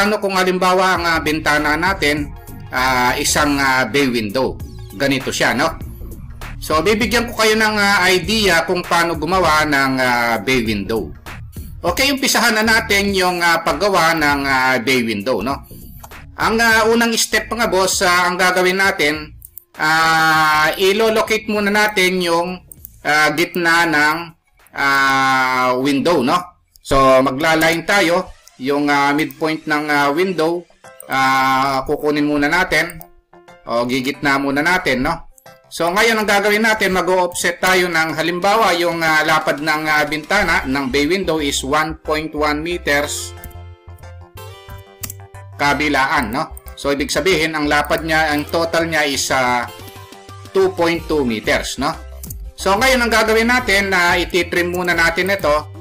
paano kung halimbawa ang bintana natin isang bay window. Ganito siya, no? So, bibigyan ko kayo ng idea kung paano gumawa ng bay window. Okay, umpisahan na natin yung paggawa ng bay window, no? Ang unang step mga boss, ang gagawin natin, ilo-locate muna natin yung gitna ng window, no? So, magla-line tayo yung midpoint ng window, kukunin muna natin o gigitna muna natin, no? So, ngayon ang gagawin natin, mag-offset tayo ng halimbawa yung lapad ng bintana ng bay window is 1.1 meters kabilaan, no? So, ibig sabihin, ang lapad niya, ang total niya is 2.2 meters, no? So, ngayon ang gagawin natin, ititrim muna natin ito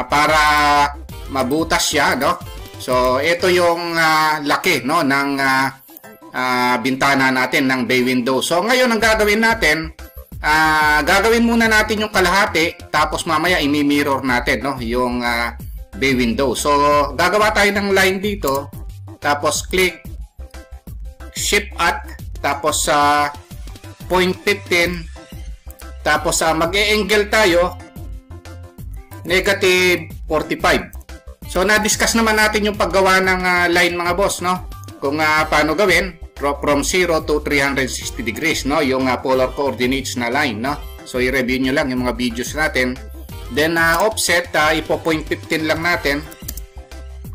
para mabutas siya, no? So, ito yung laki, no, ng bintana natin ng bay window. So, ngayon ang gagawin natin, gagawin muna natin yung kalahati, tapos mamaya imi-mirror natin, no, yung bay window. So, gagawa tayo ng line dito, tapos click, shift at, tapos sa 0.15, tapos mag-e-angle tayo, negative 45. So, na-discuss naman natin yung paggawa ng line mga boss, no? Kung paano gawin from 0 to 360 degrees, no? Yung polar coordinates na line, no? So, i-review nyo lang yung mga videos natin. Then, offset, ipo 0.15 lang natin.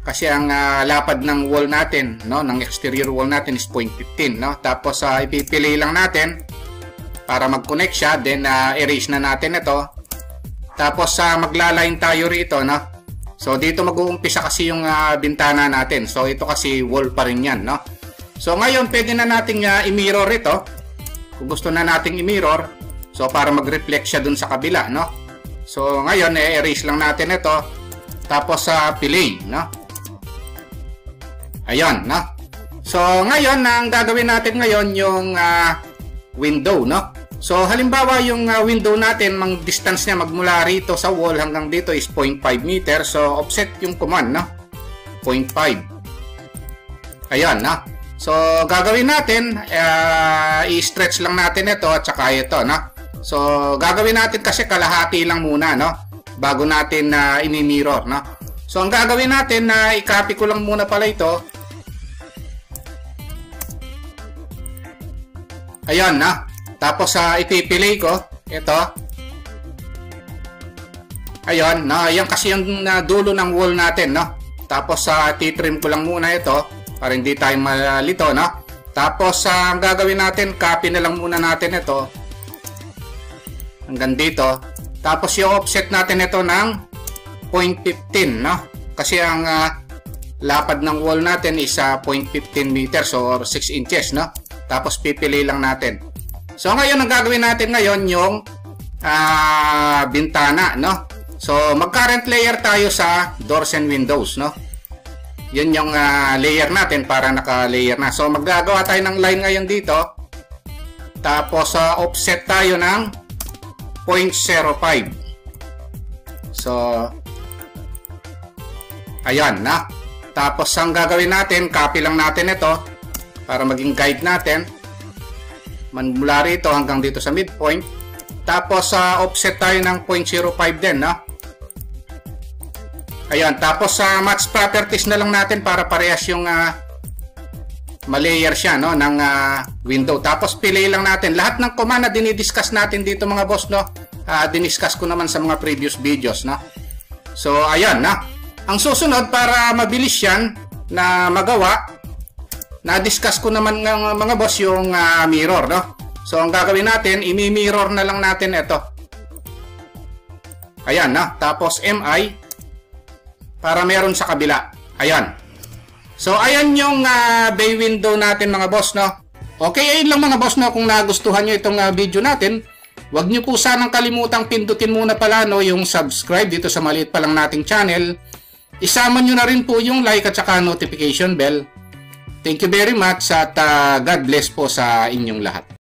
Kasi ang lapad ng wall natin, no? Ng exterior wall natin is 0.15, no? Tapos, ipipili lang natin para mag-connect siya. Then, erase na natin ito. Tapos, magla-line tayo rito, no? So, dito mag-uumpisa kasi yung bintana natin. So, ito kasi wall pa rin yan, no? So, ngayon, pwede na nating i-mirror ito. Kung gusto na nating i-mirror. So, para mag-reflect siya dun sa kabila, no? So, ngayon, erase lang natin ito. Tapos, play, no? Ayan, no? So, ngayon, ang gagawin natin ngayon yung window, no? So, halimbawa, yung window natin, mang distance niya magmula rito sa wall hanggang dito is 0.5 meter. So, offset yung command, no? 0.5. Ayan, no? So, gagawin natin, i-stretch lang natin ito at saka ito, no? So, gagawin natin kasi kalahati lang muna, no? Bago natin i-mirror, no? So, ang gagawin natin, i-copy ko lang muna pala ito. Ayan, no? Tapos, ipipili ko, ito. Ayan, no? Ayan kasi yung dulo ng wall natin, no? Tapos, titrim ko lang muna ito para hindi tayo malito, no? Tapos, ang gagawin natin, copy na lang muna natin ito hanggang dito. Tapos, yung offset natin ito ng 0.15, no? Kasi ang lapad ng wall natin is 0.15 meters or 6 inches, no? Tapos, pipili lang natin. So, ngayon, ang gagawin natin ngayon yung bintana, no? So, mag-current layer tayo sa doors and windows, no? Yun yung layer natin para naka-layer na. So, maggagawa tayo ng line ngayon dito. Tapos, offset tayo ng 0.05. So, ayan na. Tapos, ang gagawin natin, copy lang natin ito para maging guide natin. Mula rito hanggang dito sa midpoint. Tapos, offset tayo ng 0.05 din, no? Ayan, tapos match properties na lang natin para parehas yung ma-layer siya, no, ng window. Tapos pili lang natin lahat ng command na dinidiscuss natin dito mga boss, no. Diniscuss ko naman sa mga previous videos, no. So ayan, na. Ang susunod para mabilis yan na magawa, na-discuss ko naman ng mga boss yung mirror, no. So ang gagawin natin, i-mirror na lang natin ito. Ayan, na. Tapos MI para meron sa kabila. Ayan. So, ayan yung bay window natin mga boss, no? Okay, ayun lang mga boss, no? Kung nagustuhan nyo itong video natin, huwag nyo po sanang kalimutang pindutin muna pala, no, yung subscribe dito sa maliit pa lang nating channel. Isama nyo na rin po yung like at saka notification bell. Thank you very much at God bless po sa inyong lahat.